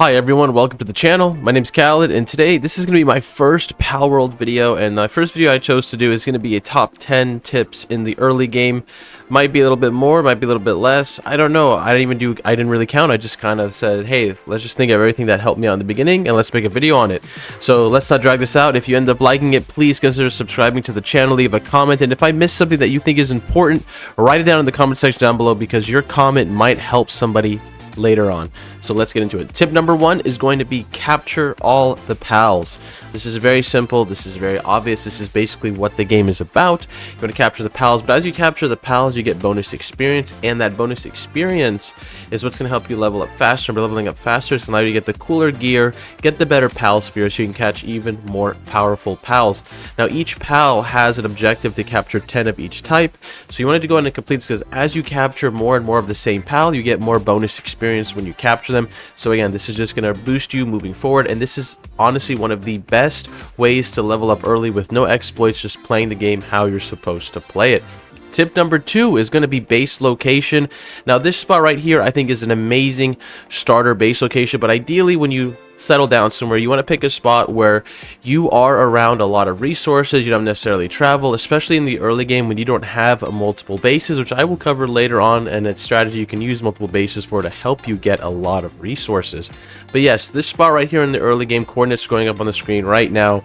Hi everyone, welcome to the channel. My name's Khaled, and today this is going to be my first Palworld video, and the first video I chose to do is going to be a top 10 tips in the early game. Might be a little bit more, might be a little bit less. I don't know. I didn't really count. I just kind of said, hey, let's just think of everything that helped me out in the beginning and let's make a video on it. So let's not drag this out. If you end up liking it, please consider subscribing to the channel, leave a comment, and if I missed something that you think is important, write it down in the comment section down below because your comment might help somebody later on. So let's get into it. Tip number one is going to be capture all the pals. This is very simple. This is very obvious. This is basically what the game is about. You want to capture the pals, but as you capture the pals, you get bonus experience, and that bonus experience is what's going to help you level up faster. By leveling up faster, it's going to allow you to get the cooler gear, get the better pal sphere, so you can catch even more powerful pals. Now, each pal has an objective to capture 10 of each type, so you wanted to go ahead and complete this because as you capture more and more of the same pal, you get more bonus experience when you capture them. So again, this is just going to boost you moving forward, and this is honestly one of the best ways to level up early with no exploits, just playing the game how you're supposed to play it. Tip number two is going to be base location. Now this spot right here I think is an amazing starter base location, but ideally when you settle down somewhere, you want to pick a spot where you are around a lot of resources. You don't necessarily travel, especially in the early game when you don't have multiple bases, which I will cover later on, and it's strategy you can use multiple bases for to help you get a lot of resources. But yes, this spot right here in the early game, coordinates going up on the screen right now.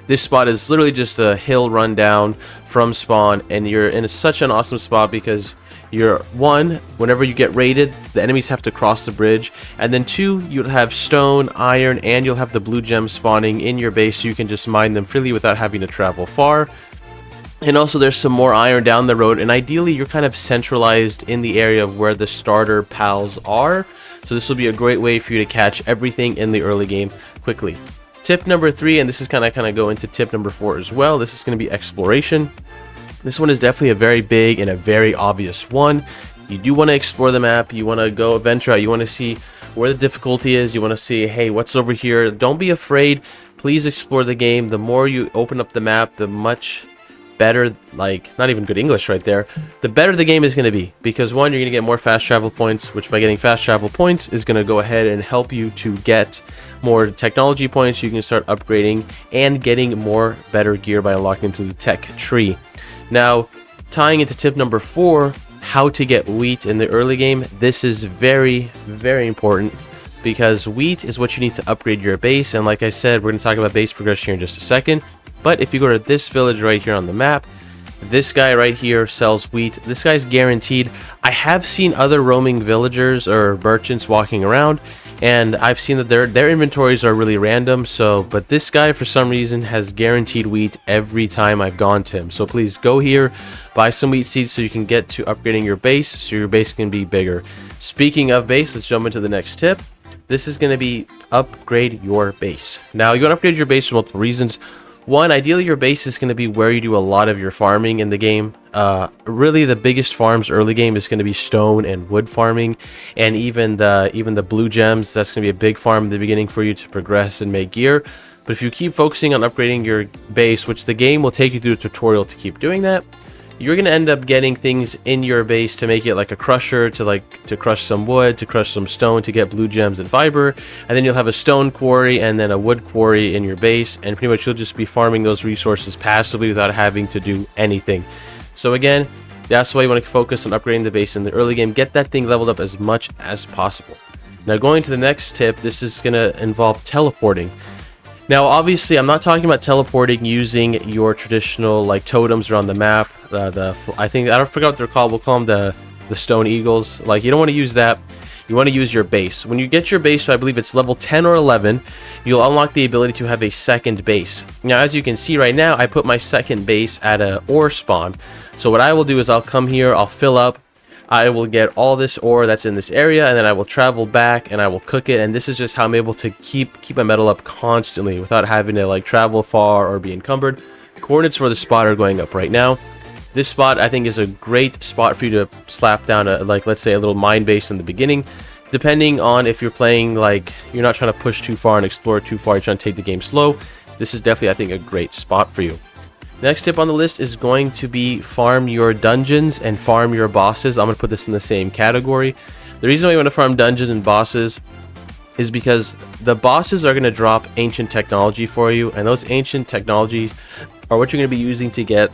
This spot is literally just a hill run down from spawn, and you're in such an awesome spot because whenever you get raided, the enemies have to cross the bridge, and then two, you'll have stone, iron, and you'll have the blue gems spawning in your base, so you can just mine them freely without having to travel far. And also there's some more iron down the road, and ideally you're kind of centralized in the area of where the starter pals are, so this will be a great way for you to catch everything in the early game quickly. Tip number three, and this is kind of go into tip number four as well, this is going to be exploration. This one is definitely a very big and a very obvious one. You do want to explore the map, you want to go venture out, you want to see where the difficulty is, you want to see, hey, what's over here. Don't be afraid, please explore the game. The more you open up the map, the much better, like, not even good English right there, the better the game is going to be, because one, you're going to get more fast travel points, which by getting fast travel points is going to go ahead and help you to get more technology points. You can start upgrading and getting more better gear by unlocking through the tech tree. Now, tying into tip number four, how to get wheat in the early game. This is very, very important because wheat is what you need to upgrade your base, and like I said, we're going to talk about base progression here in just a second. But if you go to this village right here on the map, this guy right here sells wheat. This guy's guaranteed. I have seen other roaming villagers or merchants walking around, and I've seen that their inventories are really random. But this guy for some reason has guaranteed wheat every time I've gone to him. So please go here, buy some wheat seeds so you can get to upgrading your base, so your base can be bigger. Speaking of base, let's jump into the next tip. This is going to be upgrade your base. Now, you want to upgrade your base for multiple reasons. One, ideally your base is going to be where you do a lot of your farming in the game. Really the biggest farms early game is going to be stone and wood farming, and even the blue gems. That's going to be a big farm in the beginning for you to progress and make gear. But if you keep focusing on upgrading your base, which the game will take you through a tutorial to keep doing that, you're going to end up getting things in your base to make it like a crusher, to crush some wood, to crush some stone, to get blue gems and fiber, and then you'll have a stone quarry and then a wood quarry in your base, and pretty much you'll just be farming those resources passively without having to do anything. So again, that's why you want to focus on upgrading the base in the early game. Get that thing leveled up as much as possible. Now, going to the next tip, this is going to involve teleporting. Now, obviously, I'm not talking about teleporting using your traditional like totems around the map. I forgot what they're called. We'll call them the stone eagles. Like, you don't want to use that. You want to use your base. When you get your base, so I believe it's level 10 or 11, you'll unlock the ability to have a second base. Now, as you can see right now, I put my second base at a ore spawn. So what I will do is I'll come here, I'll fill up, I will get all this ore that's in this area, and then I will travel back and I will cook it, and this is just how I'm able to keep my metal up constantly without having to like travel far or be encumbered. Coordinates for the spot are going up right now. This spot I think is a great spot for you to slap down let's say a little mine base in the beginning, depending on if you're playing like you're not trying to push too far and explore too far, you're trying to take the game slow. This is definitely I think a great spot for you. Next tip on the list is going to be farm your dungeons and farm your bosses. I'm going to put this in the same category. The reason why you want to farm dungeons and bosses is because the bosses are going to drop ancient technology for you, and those ancient technologies are what you're going to be using to get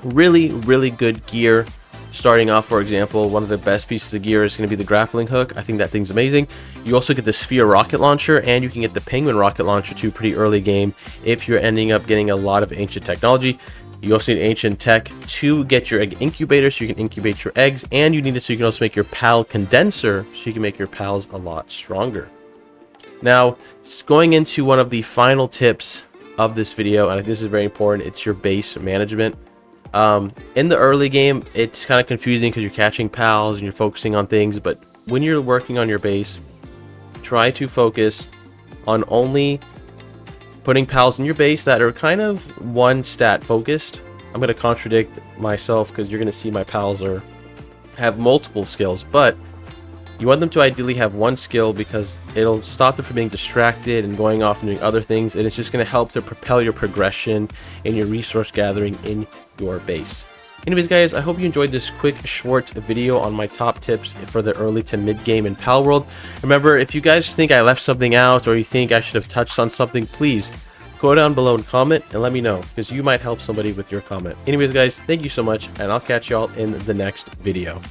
really good gear. Starting off, for example, one of the best pieces of gear is going to be the grappling hook. I think that thing's amazing. You also get the sphere rocket launcher, and you can get the penguin rocket launcher too pretty early game if you're ending up getting a lot of ancient technology. You also need ancient tech to get your egg incubator so you can incubate your eggs, and you need it so you can also make your pal condenser so you can make your pals a lot stronger. Now, going into one of the final tips of this video, and this is very important, it's your base management. In the early game, it's kind of confusing because you're catching pals and you're focusing on things, but when you're working on your base, try to focus on only putting pals in your base that are kind of one stat focused. I'm going to contradict myself because you're going to see my pals have multiple skills, but you want them to ideally have one skill because it'll stop them from being distracted and going off and doing other things, and it's just going to help to propel your progression and your resource gathering in your base. Anyways, guys, I hope you enjoyed this quick, short video on my top tips for the early to mid game in Palworld. Remember, if you guys think I left something out or you think I should have touched on something, please go down below and comment and let me know, because you might help somebody with your comment. Anyways, guys, thank you so much, and I'll catch y'all in the next video.